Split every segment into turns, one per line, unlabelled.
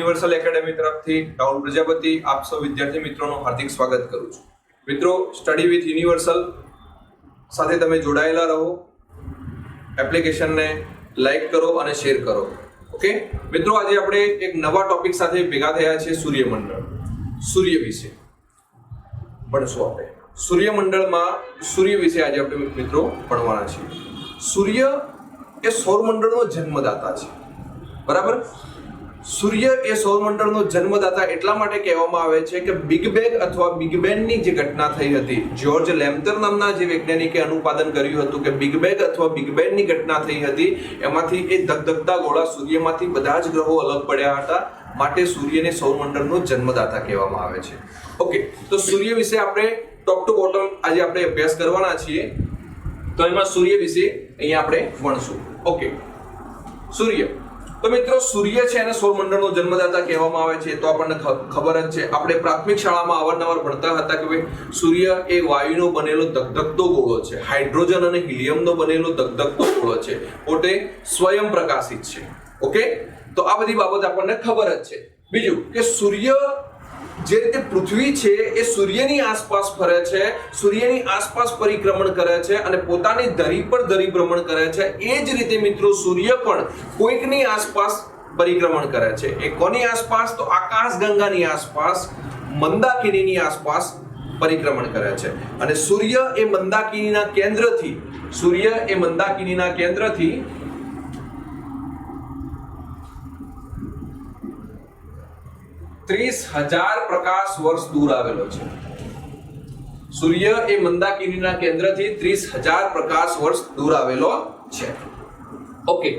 Universal academy તરફથી રાહુલ પ્રજાપતિ આપ સૌ વિદ્યાર્થી મિત્રોનું હાર્દિક સ્વાગત કરું છું. મિત્રો, સ્ટડી વિથ યુનિવર્સલ સાથે તમે જોડાયેલા રહો, એપ્લિકેશનને લાઈક કરો અને શેર કરો. ઓકે મિત્રો, આજે આપણે એક નવા ટોપિક સાથે ભેગા થયા છીએ. સૂર્યમંડળ, સૂર્ય વિશે ભણશું આપણે. સૂર્યમંડળમાં સૂર્ય વિશે આજે આપણે મિત્રો ભણવાના છીએ. સૂર્ય એ સૌરમંડળનો જન્મદાતા છે, બરાબર. સૂર્ય એ સૌરમંડળનો જન્મદાતા એટલા માટે કહેવામાં આવે છે કે બિગ બેંગ અથવા બિગ બેંગની જે ઘટના થઈ હતી, જ્યોર્જ લેમ્ટર નામના જે વૈજ્ઞાનિકે અનુપાદન કર્યું હતું કે બિગ બેંગ અથવા બિગ બેંગની ઘટના થઈ હતી, એમાંથી એ ધગધગતા ગોળા સૂર્યમાંથી બધા જ ગ્રહો અલગ પડ્યા હતા, માટે સૂર્યને સૌરમંડળનો જન્મદાતા કહેવામાં આવે છે. ઓકે, તો સૂર્ય વિશે આપણે ટોપ ટુ બોટમ આજે આપણે અભ્યાસ કરવાના છીએ. તો એમાં સૂર્ય વિશે અહીંયા આપણે ભણશું. ઓકે, સૂર્ય. તો મિત્રો, સૂર્ય છે એને સૌરમંડળનો જન્મદાતા કહેવામાં આવે છે. તો આપણને ખબર જ છે, આપણે પ્રાથમિક શાળામાં અવારનવાર ભણતા હતા કે ભાઈ સૂર્ય એ વાયુનો બનેલો ધગધગતો ગોળો છે, હાઇડ્રોજન અને હિલિયમનો બનેલો ધગધગતો ગોળો છે, પોતે સ્વયં પ્રકાશિત છે. ઓકે, તો આ બધી બાબત આપણને ખબર જ છે. બીજું કે સૂર્ય જે રીતે પૃથ્વી છે એ સૂર્યની આસપાસ ફરે છે, સૂર્યની આસપાસ પરિક્રમણ કરે છે અને પોતાની ધરી પર ધરી ભ્રમણ કરે છે, એ જ રીતે મિત્રો સૂર્ય પણ કોઈકની આસપાસ પરિક્રમણ કરે છે. એ કોની આસપાસ? તો આકાશગંગાની આસપાસ, મંદાકિનીની આસપાસ પરિક્રમણ કરે છે. અને સૂર્ય એ મંદાકિનીના કેન્દ્રથી 30,000 પ્રકાશ વર્ષ દૂર આવેલો છે. સૂર્ય એ મંદાકિનીના કેન્દ્રથી 30,000 પ્રકાશ વર્ષ દૂર આવેલો છે. ઓકે,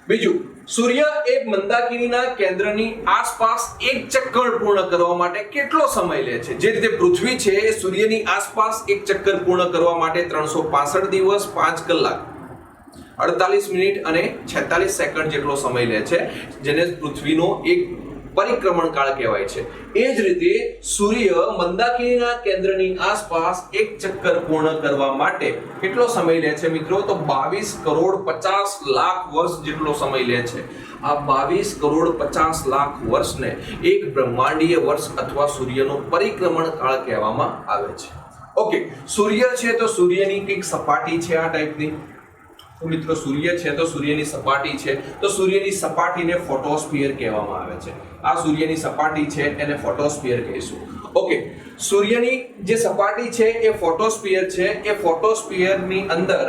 બીજું, સૂર્ય એ મંદાકિનીના કેન્દ્રની આસપાસ એક ચક્કર પૂર્ણ કરવા માટે કેટલો સમય લે છે? જે રીતે પૃથ્વી છે એ સૂર્યની આસપાસ એક ચક્કર પૂર્ણ કરવા માટે 365 દિવસ 5 કલાક 48 મિનિટ અને 46 સેકન્ડ જેટલો સમય લે છે, જેને પૃથ્વીનો એક પરિક્રમણ કાળ કહેવાય છે. એ જ રીતે સૂર્ય મંદાકિનીના કેન્દ્રની આસપાસ એક ચક્કર પૂર્ણ કરવા માટે કેટલો સમય લે છે મિત્રો? તો 22 કરોડ 50 લાખ વર્ષ જેટલો સમય લે છે. આ 22 કરોડ 50 લાખ વર્ષને એક બ્રહ્માંડીય વર્ષ અથવા સૂર્યનો પરિક્રમણ કાળ કહેવામાં આવે છે. ઓકે, સૂર્ય છે તો સૂર્યની કંઈક સપાટી છે આ ટાઈપની. તો મિત્રો, સૂર્ય છે તો સૂર્યની સપાટી છે, તો સૂર્યની સપાટીને ફોટોસ્ફિયર કહેવામાં આવે છે. આ સૂર્યની સપાટી છે એને ફોટોસ્ફિયર કહીશું. ઓકે, સૂર્યની જે સપાટી છે એ ફોટોસ્ફિયર છે. એ ફોટોસ્ફિયરની અંદર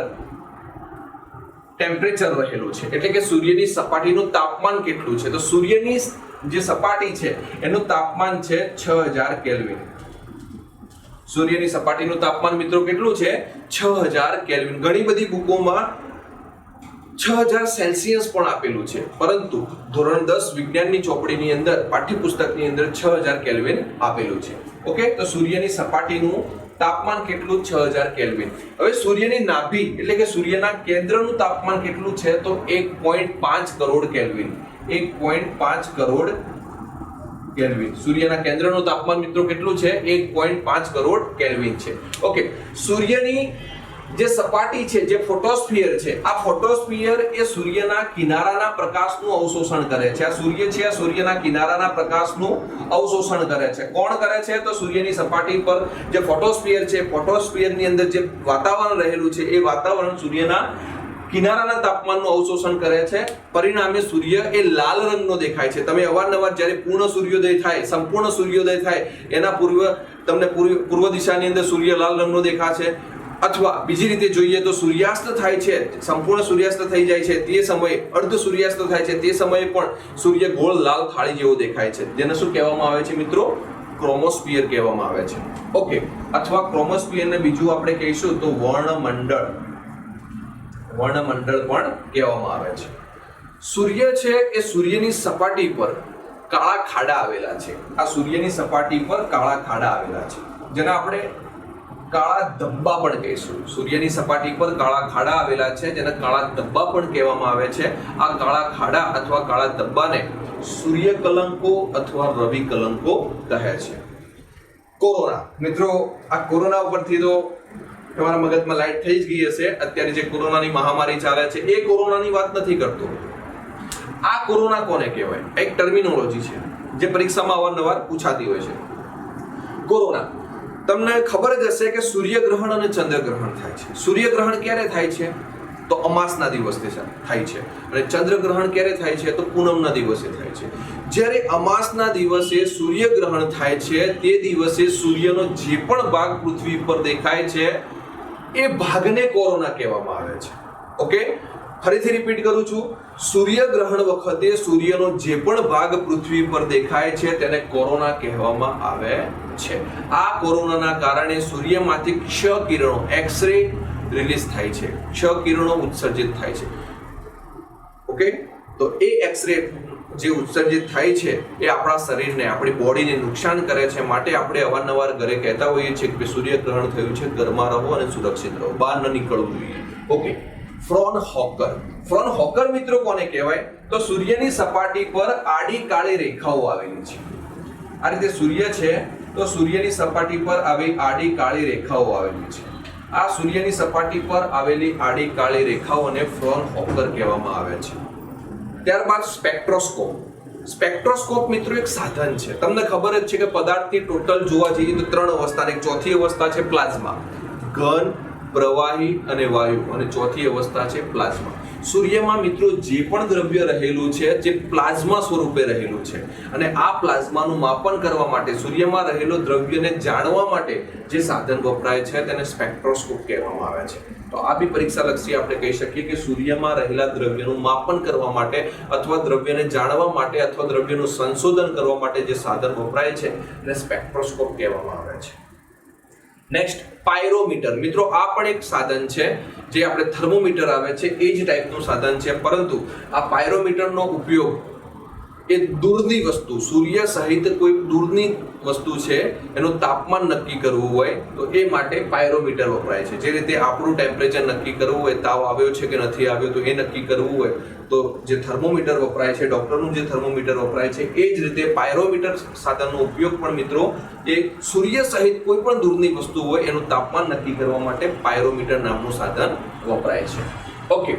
ટેમ્પરેચર રહેલું છે, એટલે કે સૂર્યની સપાટીનું તાપમાન કેટલું છે? તો સૂર્યની જે સપાટી છે એનું તાપમાન છે 6000 કેલ્વિન. સૂર્યની સપાટીનું તાપમાન મિત્રો કેટલું છે? 6000 કેલ્વિન. ઘણી બધી બુકોમાં 6000 સેલ્સિયસ પણ આપેલું છે, પરંતુ ધોરણ 10 વિજ્ઞાનની ચોપડીની અંદર, પાઠ્યપુસ્તકની અંદર 6000 કેલ્વિન આપેલું છે. ઓકે, તો સૂર્યની સપાટીનું તાપમાન કેટલું? 6000 કેલ્વિન. હવે સૂર્યની નાભી એટલે કે સૂર્યના કેન્દ્રનું તાપમાન કેટલું છે? તો 1.5 કરોડ કેલ્વિન. 1.5 કરોડ કેલ્વિન. સૂર્યના કેન્દ્રનું તાપમાન મિત્રો કેટલું છે? 1.5 કરોડ કેલ્વિન છે. ઓકે, સૂર્યની જે સપાટી છે, જે ફોટોસ્ફિયર છે, આ ફોટોસ્ફિયર એ સૂર્યના કિનારાના પ્રકાશનું અવશોષણ કરે છે. આ સૂર્ય છે, આ સૂર્યના કિનારાના પ્રકાશનું અવશોષણ કરે છે. કોણ કરે છે? તો સૂર્યની સપાટી પર જે ફોટોસ્ફિયર છે, ફોટોસ્ફિયરની અંદર જે વાતાવરણ રહેલું છે, એ વાતાવરણ સૂર્યના કિનારાના તાપમાનનું અવશોષણ કરે છે. પરિણામે સૂર્ય એ લાલ રંગનો દેખાય છે. તમે અવારનવાર જ્યારે પૂર્ણ સૂર્યોદય થાય, સંપૂર્ણ સૂર્યોદય થાય, એના તમને પૂર્વ દિશાની અંદર સૂર્ય લાલ રંગનો દેખાશે. અથવા બીજી રીતે જોઈએ તો સૂર્યાસ્ત થાય છે, સંપૂર્ણ સૂર્યાસ્ત થઈ જાય છે, તે સમયે અર્ધ સૂર્યાસ્ત થાય છે, તે સમયે પણ સૂર્ય ગોળ લાલ થાળી જેવો દેખાય છે. જેને શું કહેવામાં આવે છે મિત્રો? ક્રોમોસ્ફિયર કહેવામાં આવે છે. ઓકે, અથવા ક્રોમોસ્ફિયરને બીજું આપણે કહીશું તો વર્ણમંડળ પણ કહેવામાં આવે છે. સૂર્ય છે એ સૂર્યની સપાટી પર કાળા ખાડા આવેલા છે. આ સૂર્યની સપાટી પર કાળા ખાડા આવેલા છે, જેને આપણે કાળા ધબ્બા પણ કહીશું. સૂર્યની સપાટી પર કાળા ખાડા આવેલા છે, જેને કાળા ધબ્બા પણ કહેવામાં આવે છે. આ કાળા ખાડા અથવા કાળા ધબ્બાને સૂર્ય કલંકો અથવા રવિ કલંકો કહે છે. કોરોના મિત્રો, આ કોરોના ઉપરથી તો તમારા મગજમાં લાઈટ થઈ જ ગઈ હશે. અત્યારે જે કોરોનાની મહામારી ચાલે છે એ કોરોનાની વાત નથી કરતો. આ કોરોના કોને કહેવાય? એક ટર્મિનોલોજી છે જે પરીક્ષામાં અવારનવાર પૂછાતી હોય છે. કોરોના, તમને ખબર જ હશે કે સૂર્યગ્રહણ અને ચંદ્રગ્રહણ થાય છે. સૂર્યગ્રહણ ક્યારે થાય છે? તો અમાસના દિવસે થાય છે. અને ચંદ્રગ્રહણ ક્યારે થાય છે? તો પૂનમના દિવસે થાય છે. જ્યારે અમાસના દિવસે સૂર્યગ્રહણ થાય છે તે દિવસે સૂર્યનો જે પણ ભાગ પૃથ્વી પર દેખાય છે એ ભાગને કોરોના કહેવામાં આવે છે. ઓકે, ફરીથી રિપીટ કરું છું, સૂર્યગ્રહણ વખતે સૂર્યનો જે પણ ભાગ પૃથ્વી પર દેખાય છે તેને કોરોના કહેવામાં આવે છે. આ કોરોનાના કારણે સૂર્યમાંથી ક્ષ કિરણો એક્સ-રે રિલીઝ થાય છે, ક્ષ કિરણો ઉત્સર્જિત થાય છે. ઓકે, તો એ એક્સ-રે જે ઉત્સર્જિત થાય છે એ આપણા શરીરને, આપણી બોડીને નુકસાન કરે છે. માટે આપણે અવારનવાર ઘરે કહેતા હોઈએ છીએ કે સૂર્યગ્રહણ થયું છે, ઘરમાં રહો અને સુરક્ષિત રહો, બહાર ન નીકળવું જોઈએ. ઓકે, ફ્રોનહોકર. ફ્રોનહોકર મિત્રો કોને કહેવાય? તો સૂર્યની સપાટી પર આડી કાળી રેખાઓ આવેલી છે. આ રીતે સૂર્ય છે તો સૂર્યની સપાટી પર આવી આડી કાળી રેખાઓ આવેલી છે. આ સૂર્યની સપાટી પર આવેલી આડી કાળી રેખાઓને ફ્રોનહોકર કહેવામાં આવે છે. ત્યારબાદ સ્પેક્ટ્રોસ્કોપ. સ્પેક્ટ્રોસ્કોપ મિત્રો એક સાધન છે. તમને ખબર જ છે કે પદાર્થની ટોટલ જોવા જઈએ તો 3 અવસ્થા, એક ચોથી અવસ્થા છે પ્લાઝ્મા, ઘન, પ્રવાહી અને વાયુ, અને ચોથી અવસ્થા છે પ્લાઝ્મા. સૂર્યમાં મિત્રો જે પણ દ્રવ્ય રહેલું છે જે પ્લાઝ્મા સ્વરૂપે રહેલું છે, અને આ પ્લાઝમાનું માપન કરવા માટે, સૂર્યમાં રહેલો દ્રવ્યને જાણવા માટે જે સાધન વપરાય છે તેને સ્પેક્ટ્રોસ્કોપ કહેવામાં આવે છે. તો આ બી પરીક્ષાલક્ષી આપણે કહી શકીએ કે સૂર્યમાં રહેલા દ્રવ્યનું માપન કરવા માટે અથવા દ્રવ્યને જાણવા માટે અથવા દ્રવ્યનું સંશોધન કરવા માટે જે સાધન વપરાય છે એને સ્પેક્ટ્રોસ્કોપ કહેવામાં આવે છે. Next, pyrometer. મિત્રો આ પણ એક સાધન છે જે આપણે થર્મોમીટર આવે છે એ જ ટાઈપનું સાધન છે, પરંતુ આ પાયરોમીટરનો ઉપયોગ એ દૂરની વસ્તુ, સૂર્ય સહિત કોઈ દૂરની વસ્તુ છે એનું તાપમાન નક્કી કરવું હોય તો એ માટે પાયરોમીટર વપરાય છે. જે રીતે આપણું ટેમ્પરેચર નક્કી કરવું હોય, તાવ આવ્યો છે કે નથી આવ્યો તો એ નક્કી કરવું હોય તો જે થર્મોમીટર વપરાય છે, ડોક્ટરનું જે થર્મોમીટર વપરાય છે, એ જ રીતે પાયરોમીટર સાધનનો ઉપયોગ પણ મિત્રો એ સૂર્ય સહિત કોઈ પણ દૂરની વસ્તુ હોય એનું તાપમાન નક્કી કરવા માટે પાયરોમીટર નામનું સાધન વપરાય છે. ઓકે,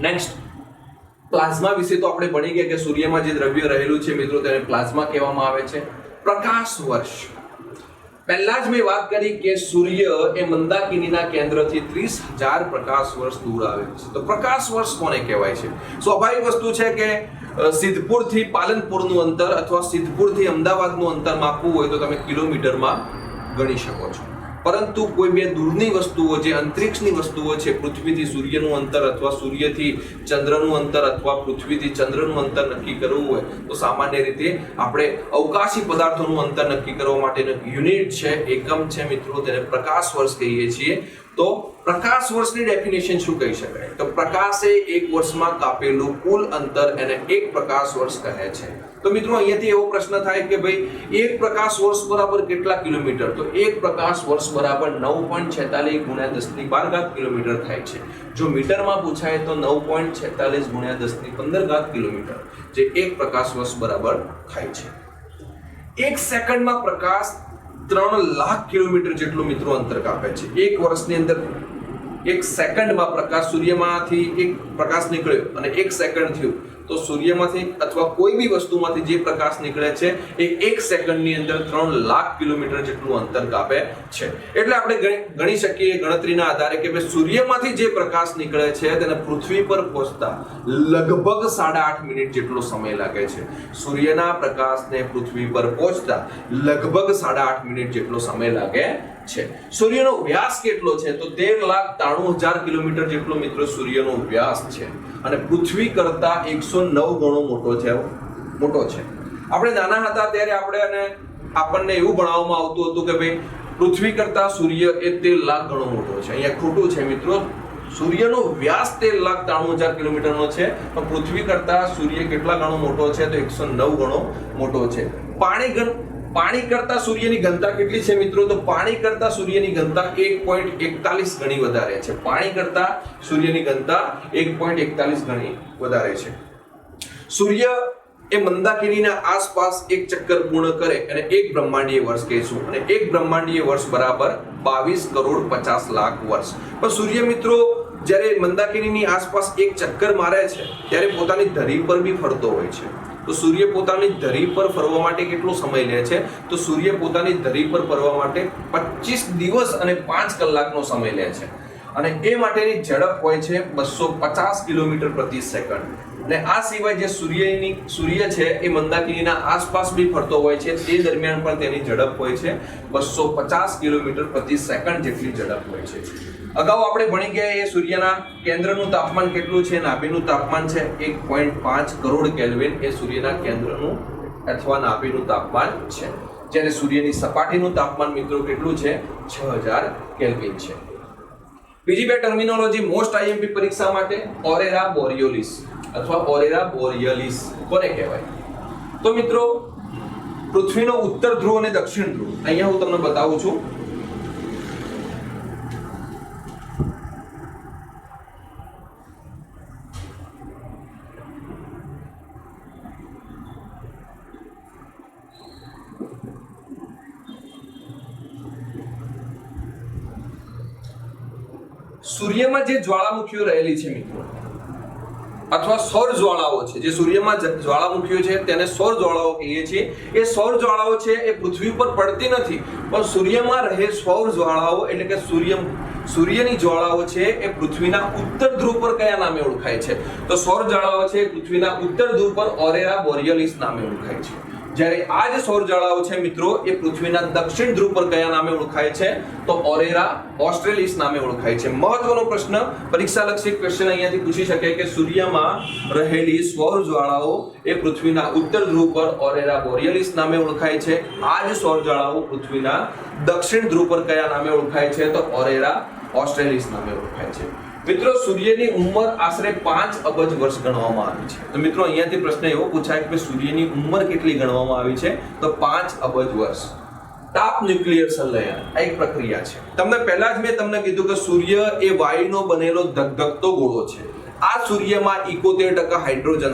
નેક્સ્ટ, પ્લાઝ્મા વિશે તો આપણે ભણી ગયા કે સૂર્યમાં જે દ્રવ્ય રહેલું છે મિત્રો તેને પ્લાઝ્મા કહેવામાં આવે છે. પ્રકાશ વર્ષ. પહેલા જ મેં વાત કરી કે સૂર્ય એ મંદાકિનીના કેન્દ્રથી 30,000 પ્રકાશ વર્ષ દૂર આવેલું છે. તો પ્રકાશ વર્ષ કોને કહેવાય છે? સ્વાભાવિક વસ્તુ છે કે સિદ્ધપુરથી પાલનપુરનું અંતર અથવા સિદ્ધપુરથી અમદાવાદનું અંતર માપવું હોય તો તમે કિલોમીટરમાં ગણી શકો છો. પરંતુ કોઈ બે દૂરની વસ્તુઓ, જે અંતરિક્ષની વસ્તુઓ છે, પૃથ્વીથી સૂર્યનું અંતર અથવા સૂર્યથી ચંદ્રનું અંતર અથવા પૃથ્વીથી ચંદ્રનું અંતર નક્કી કરવું હોય તો સામાન્ય રીતે આપણે અવકાશી પદાર્થોનું અંતર નક્કી કરવા માટેનો યુનિટ છે, એકમ છે મિત્રો, તેને પ્રકાશ વર્ષ કહીએ છીએ. તો પ્રકાશ વર્ષની ડેફિનેશન શું કહી શકાય? તો પ્રકાશ એ એક વર્ષમાં કાપેલું કુલ અંતર એને એક પ્રકાશ વર્ષ કહે છે. તો મિત્રો અહીંયાથી એવો પ્રશ્ન થાય કે ભાઈ એક પ્રકાશ વર્ષ બરાબર કેટલા કિલોમીટર? તો એક પ્રકાશ વર્ષ બરાબર 9.46 ગુણ્યા 10⁻12 કિલોમીટર થાય છે. જો મીટરમાં પૂછાય તો 9.46 ગુણ્યા 10⁻15 કિલોમીટર, જે એક પ્રકાશ વર્ષ બરાબર થાય છે. એક સેકન્ડમાં પ્રકાશ 3 લાખ કિલોમીટર જેટલું મિત્રો અંતર કાપે છે. એક વર્ષની અંદર એક સેકન્ડમાં પ્રકાશ, સૂર્યમાંથી એક પ્રકાશ નીકળ્યો અને એક સેકન્ડ થયું તો સૂર્યમાંથી અથવા કોઈ બી વસ્તુમાંથી જે પ્રકાશ નીકળે છે એ એક સેકન્ડની અંદર 3 લાખ કિલોમીટર જેટલું અંતર કાપે છે. એટલે આપણે ગણી શકીએ ગણતરીના આધારે કે ભાઈ સૂર્યમાંથી જે પ્રકાશ નીકળે છે તેને પૃથ્વી પર પહોંચતા લગભગ 8.5 મિનિટ જેટલો સમય લાગે છે. સૂર્યના પ્રકાશને પૃથ્વી પર પહોંચતા લગભગ 8.5 મિનિટ જેટલો સમય લાગે છે. સૂર્યનો વ્યાસ કેટલો છે? તો 13,93,000 કિલોમીટર જેટલો મિત્રો સૂર્યનો વ્યાસ છે અને પૃથ્વી કરતા 109 ગણો મોટો છે. આપણે નાના હતા ત્યારે આપણને એવું ભણાવવામાં આવતું હતું કે ભાઈ પૃથ્વી કરતા સૂર્ય એ 13 લાખ ગણો મોટો છે. અહીંયા ખોટું છે મિત્રો. સૂર્યનો વ્યાસ 13,93,000 કિલોમીટરનો છે, પણ પૃથ્વી કરતા સૂર્ય કેટલા ગણો મોટો છે? તો 109 ગણો મોટો છે. પાણી કરતા સૂર્યની ઘનતા કેટલી છે મિત્રો? તો પાણી કરતા સૂર્યની ઘનતા 1.41 ગણી વધારે છે. પાણી કરતા સૂર્યની ઘનતા 1.41 ગણી વધારે છે. સૂર્ય એ મંદાકિનીના આસપાસ એક ચક્કર પૂર્ણ કરે અને એક બ્રહ્માંડીય વર્ષ કહીશું, અને એક બ્રહ્માંડીય વર્ષ બરાબર 22 કરોડ 50 લાખ વર્ષ. પણ સૂર્ય મિત્રો જ્યારે મંદાકિનીની આસપાસ એક ચક્કર મારે છે ત્યારે પોતાની ધરી પર બી ફરતો હોય છે. તો સૂર્ય પોતાની ધરી પર ફરવા માટે કેટલો સમય લે છે? તો સૂર્ય પોતાની ધરી પર ફરવા માટે 25 દિવસ અને 5 કલાકનો સમય લે છે અને એ માટેની ઝડપ હોય છે 250 કિલોમીટર પ્રતિ સેકન્ડ. અને આ સિવાય જે સૂર્ય છે એ મંદાકિનીના આસપાસ બી ફરતો હોય છે, તે દરમિયાન પણ તેની ઝડપ હોય છે 250 કિલોમીટર પ્રતિ સેકન્ડ જેટલી ઝડપ હોય છે. અગાઉ આપણે ભણી ગયા એ સૂર્યના કેન્દ્રનું તાપમાન કેટલું છે? નાભિનું તાપમાન છે 1.5 કરોડ કેલ્વિન. એ સૂર્યના કેન્દ્રનું અથવા નાભિનું તાપમાન છે. જ્યારે સૂર્યની સપાટીનું તાપમાન મિત્રો કેટલું છે? 6000 કેલ્વિન છે. બીજી બે ટર્મિનોલોજી મોસ્ટ આઈએમપી પરીક્ષા માટે, ઓરેરા બોરિયોલિસ અથવા ઓરેરા બોરિયલિસ કોને કહેવાય? તો મિત્રો પૃથ્વીનો ઉત્તર ધ્રુવ અને દક્ષિણ ધ્રુવ અહીંયા હું તમને બતાવું છું. સૂર્યમાં જે જ્વાળામુખીઓ રહેલી છે મિત્રો, અથવા સૌર જ્વાળાઓ છે, જે સૂર્યમાં જ્વાળામુખીઓ છે તેને સૌર જ્વાળાઓ કહીએ છીએ. એ સૌર જ્વાળાઓ છે એ પૃથ્વી પર પડતી નથી, પણ સૂર્યમાં રહે સૌર જ્વાળાઓ એટલે કે સૂર્યની જ્વાળાઓ છે એ પૃથ્વીના ઉત્તર ધ્રુવ પર કયા નામે ઓળખાય છે? તો સૌર જ્વાળાઓ છે પૃથ્વીના ઉત્તર ધ્રુવ પર ઓરેરા બોરિયલિસ નામે ઓળખાય છે. જ્યારે આ જે સૌર જ્વાળાઓ છે મિત્રો એ પૃથ્વીના દક્ષિણ ધ્રુવ પર કયા નામે ઓળખાય છે? તો ઓરેરા ઓસ્ટ્રેલિસ નામે ઓળખાય છે. મહત્વનો પ્રશ્ન, પરીક્ષાલક્ષી ક્વેશ્ચન અહીંયાથી પૂછી શકે કે સૂર્યમાં રહેલી સૌર જ્વાળાઓ એ પૃથ્વીના ઉત્તર ધ્રુવ પર ઓરેરા બોરિયલિસ નામે ઓળખાય છે. આ જ સૌર જ્વાળાઓ પૃથ્વીના દક્ષિણ ધ્રુવ પર કયા નામે ઓળખાય છે? તો ઓરેરા ઓસ્ટ્રેલિસ નામે ઓળખાય છે. મિત્રો સૂર્યની ઉંમર આશરે 5 અબજ વર્ષ ગણવામાં આવી છે. તો મિત્રો અહીંયાથી પ્રશ્ન એવો પૂછાય કે સૂર્યની ઉંમર કેટલી ગણવામાં આવી છે? તો 5 અબજ વર્ષ. તાપ ન્યુક્લિયર સંલયન આ એક પ્રક્રિયા છે. તમને પહેલા જ મેં તમને કીધું કે સૂર્ય એ વાયુનો બનેલો ધગધગતો ગોળો છે. આ સૂર્યમાં 71% હાઇડ્રોજન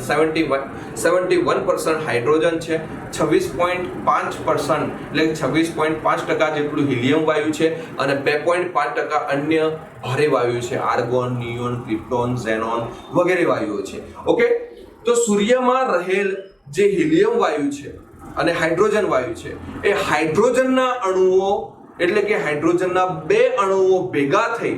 71% હાઇડ્રોજન છે, 26.5% એટલે 26.5% જેટલું હિલિયમ વાયુ છે અને 2.5% અન્ય ભારે વાયુ છે, આર્ગોન, નિયોન, ક્રિપ્ટોન, ઝેનોન વગેરે વાયુઓ છે. ઓકે, તો સૂર્યમાં રહેલ જે હિલિયમ વાયુ છે અને હાઇડ્રોજન વાયુ છે એ હાઇડ્રોજનના અણુઓ એટલે કે હાઇડ્રોજનના 2 અણુઓ ભેગા થઈ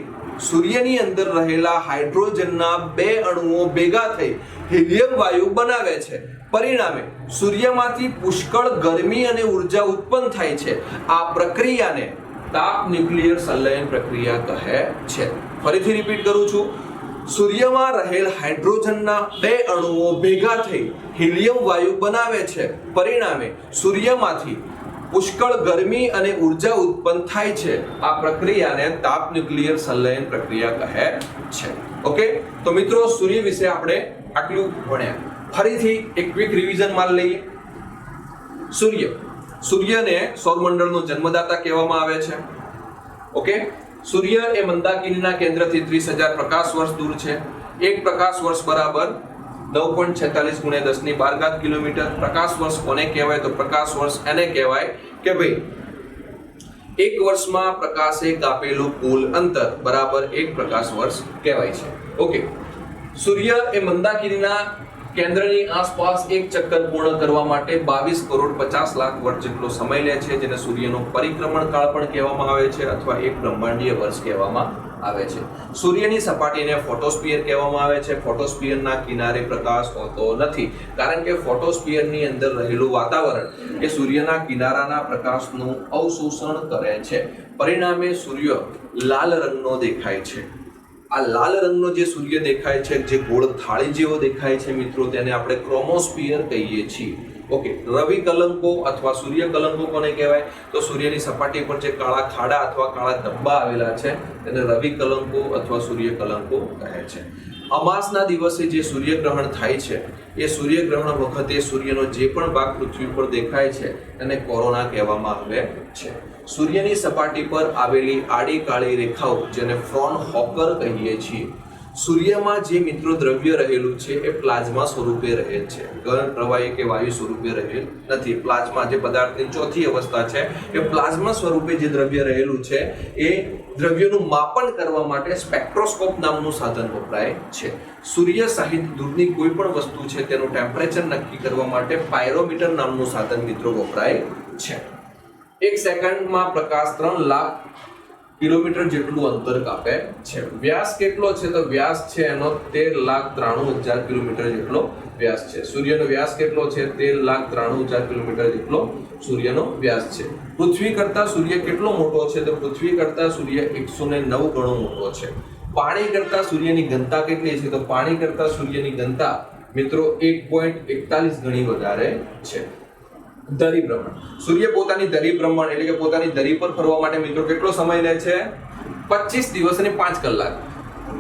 સૂર્યની અંદર રહેલા હાઇડ્રોજનના 2 અણુઓ ભેગા થઈ હિલિયમ વાયુ બનાવે છે. પરિણામે સૂર્યમાંથી પુષ્કળ ગરમી અને ઉર્જા ઉત્પન્ન થાય છે. આ પ્રક્રિયાને તાપ ન્યુક્લિયર સંલયન પ્રક્રિયા કહે છે. ફરીથી રિપીટ કરું છું, સૂર્યમાં રહેલ હાઇડ્રોજનના 2 અણુઓ ભેગા થઈ હિલિયમ વાયુ બનાવે છે. પરિણામે સૂર્યમાંથી પુષ્કળ ગરમી અને ઉર્જા ઉત્પન્ન થાય છે. આ પ્રક્રિયાને તાપ ન્યુક્લિયર સંલયન પ્રક્રિયા કહે છે. ઓકે, તો મિત્રો સૂર્ય વિશે આપણે આટલું ભણ્યા. ફરીથી એક ક્વિક રિવિઝન મારી લઈએ. સૂર્યને સૌરમંડળનો જન્મદાતા કહેવામાં આવે છે. ઓકે, સૂર્ય એ મંદાકિનીના કેન્દ્રથી 30,000 પ્રકાશ વર્ષ દૂર છે. એક પ્રકાશ વર્ષ બરાબર 9.46 × 10⁻12 કિલોમીટર. પ્રકાશ વર્ષ કોને કહેવાય? તો પ્રકાશ વર્ષ એને કહેવાય કે ભાઈ એક વર્ષમાં પ્રકાશે કાપેલું કુલ અંતર બરાબર 1 પ્રકાશ વર્ષ કહેવાય છે. ઓકે, સૂર્ય એ મંદાકિનીના કેન્દ્રની આસપાસ એક ચક્કર પૂર્ણ કરવા માટે 22 કરોડ 50 લાખ વર્ષ જેટલો સમય લે છે, જેને સૂર્યનો પરિક્રમણ કાળ પણ કહેવામાં આવે છે અથવા એક બ્રહ્માંડીય વર્ષ કહેવામાં આવે છે. સૂર્યની સપાટીને ફોટોસ્ફિયર કહેવામાં આવે છે. ફોટોસ્ફિયરના કિનારે પ્રકાશ હોતો નથી, કારણ કે ફોટોસ્ફિયરની અંદર રહેલું વાતાવરણ એ સૂર્યના કિનારાના પ્રકાશનું અવશોષણ કરે છે. પરિણામે સૂર્ય લાલ રંગનો દેખાય છે. આ લાલ રંગનો જે સૂર્ય દેખાય છે, જે ગોળ થાળી જેવો દેખાય છે મિત્રો, તેને આપણે ક્રોમોસ્ફિયર કહીએ છીએ. ઓકે, રવિ કલંકો અથવા સૂર્ય કલંકો કોને કહેવાય? તો સૂર્યની સપાટી પર જે કાળા ખાડા અથવા કાળા ધબ્બા આવેલા છે તેને રવિ કલંકો અથવા સૂર્ય કલંકો કહે છે. અમાસના દિવસે જે સૂર્યગ્રહણ થાય છે એ સૂર્યગ્રહણ વખતે સૂર્યનો જે પણ ભાગ પૃથ્વી પર દેખાય છે તેને કોરોના કહેવામાં આવે છે. સૂર્યની સપાટી પર આવેલી આડી કાળી રેખાઓ જેને ફ્રોનહોકર કહીએ છીએ, સૂર્યમાં જે મિત્રો દ્રવ્ય રહેલું છે એ પ્લાઝ્મા સ્વરૂપે રહેલ છે, ઘન, પ્રવાહી કે વાયુ સ્વરૂપે રહેલ નથી. પ્લાઝ્મા જે પદાર્થની ચોથી અવસ્થા છે એ પ્લાઝ્મા સ્વરૂપે જે દ્રવ્ય રહેલું છે એ દ્રવ્યનું માપન કરવા માટે સ્પેક્ટ્રોસ્કોપ નામનું સાધન વપરાય છે. સૂર્ય સહિત દૂરની કોઈ પણ વસ્તુ છે તેનું ટેમ્પરેચર નક્કી કરવા માટે પાયરોમીટર નામનું સાધન મિત્રો વપરાય છે. 1 સેકન્ડમાં પ્રકાશ 3 લાખ કિલોમીટર જેટલું અંતર કાપે છે. વ્યાસ કેટલો છે? તો વ્યાસ છે એનો 13,93,000 કિલોમીટર જેટલો વ્યાસ છે. સૂર્યનો વ્યાસ કેટલો છે? 13,93,000 કિલોમીટર જેટલો સૂર્યનો વ્યાસ છે. પૃથ્વી કરતા સૂર્ય કેટલો મોટો છે? તો પૃથ્વી કરતા સૂર્ય 109 ગણો મોટો છે. પાણી કરતા સૂર્યની ઘનતા કેટલી છે? તો પાણી કરતા સૂર્યની ઘનતા મિત્રો 1.41 ગણી વધારે છે. ધરી ભ્રમણ. સૂર્ય પોતાની ધરી ભ્રમણ એટલે કે પોતાની ધરી પર ફરવા માટે મિત્રો કેટલો સમય લે છે? 25 દિવસ અને 5 કલાક.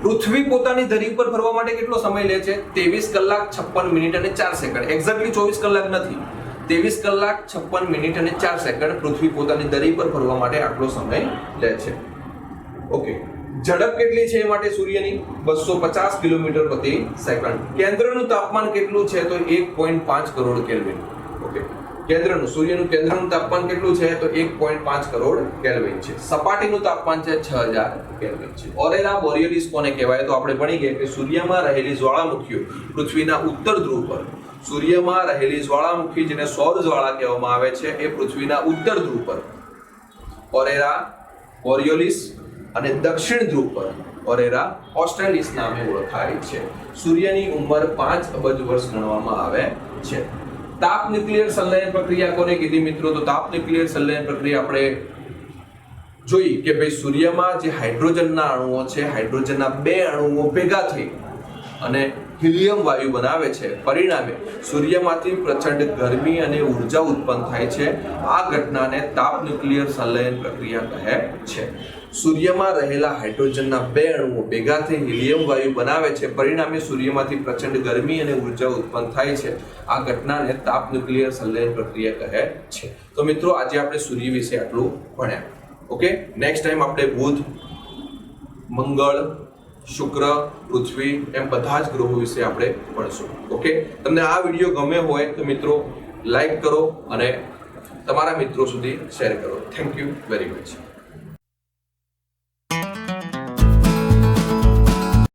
પૃથ્વી પોતાની ધરી પર ફરવા માટે કેટલો સમય લે છે? 23 કલાક 56 મિનિટ અને 4 સેકન્ડ. એક્ઝેક્ટલી 24 કલાક નથી, 23 કલાક 56 મિનિટ અને 4 સેકન્ડ પૃથ્વી પોતાની ધરી પર ફરવા માટે આટલો સમય લે છે. ઓકે, ઝડપ કેટલી છે એ માટે સૂર્યની? 250 કિલોમીટર પ્રતિ સેકન્ડ. કેન્દ્રનું તાપમાન કેટલું છે? તો 1.5 કરોડ કેલ્વિન. ઓકે, કેન્દ્રનું સૂર્યનું કેન્દ્રનું તાપમાન કેટલું છે? તો 1.5 કરોડ કેલ્વિન છે. સપાટીનું તાપમાન છે 6000 કેલ્વિન છે. ઓરેરા બોરિયલિસ કોને કહેવાય? તો આપણે ભણી ગયા કે સૂર્યમાં રહેલી જ્વાળામુખીઓ પૃથ્વીના ઉત્તર ધ્રુવ પર, સૂર્યમાં રહેલી જ્વાળામુખી જેને સૌર જ્વાળા કહેવામાં આવે છે એ પૃથ્વીના ઉત્તર ધ્રુવ પર ઓરેરા બોરિયલિસ અને દક્ષિણ ધ્રુવ પર ઓરેરા ઓસ્ટ્રેલિસ નામે ઓળખાય છે. સૂર્યની ઉંમર 5 અબજ વર્ષ ગણવામાં આવે છે. તાપ ન્યુક્લિયર સંલયન પ્રક્રિયા કોને કીધી મિત્રો? તો તાપ ન્યુક્લિયર સંલયન પ્રક્રિયા આપણે જોઈ કે ભાઈ સૂર્યમાં જે હાઇડ્રોજનના અણુઓ છે, હાઇડ્રોજનના 2 અણુઓ ભેગા થઈ અને હિલિયમ વાયુ બનાવે છે. પરિણામે સૂર્યમાંથી પ્રચંડ ગરમી અને ઉર્જા ઉત્પન્ન થાય છે. આ ઘટનાને તાપ ન્યુક્લિયર સંલયન પ્રક્રિયા કહે છે. સૂર્યમાં રહેલા હાઇડ્રોજનના 2 અણુઓ ભેગા થઈ હિલિયમ વાયુ બનાવે છે. પરિણામે સૂર્યમાંથી પ્રચંડ ગરમી અને ઉર્જા ઉત્પન્ન થાય છે. આ ઘટનાને તાપ ન્યુક્લિયર સંલયન પ્રક્રિયા કહે છે. તો મિત્રો આજે આપણે સૂર્ય વિશે આટલું ભણ્યા. ઓકે, નેક્સ્ટ ટાઈમ આપણે બુધ, મંગળ, શુક્ર, પૃથ્વી એમ બધા જ ગ્રહો વિશે આપણે ભણશું. ઓકે, તમને આ વિડીયો ગમે હોય તો મિત્રો લાઈક કરો અને તમારા મિત્રો સુધી શેર કરો. Thank you very much.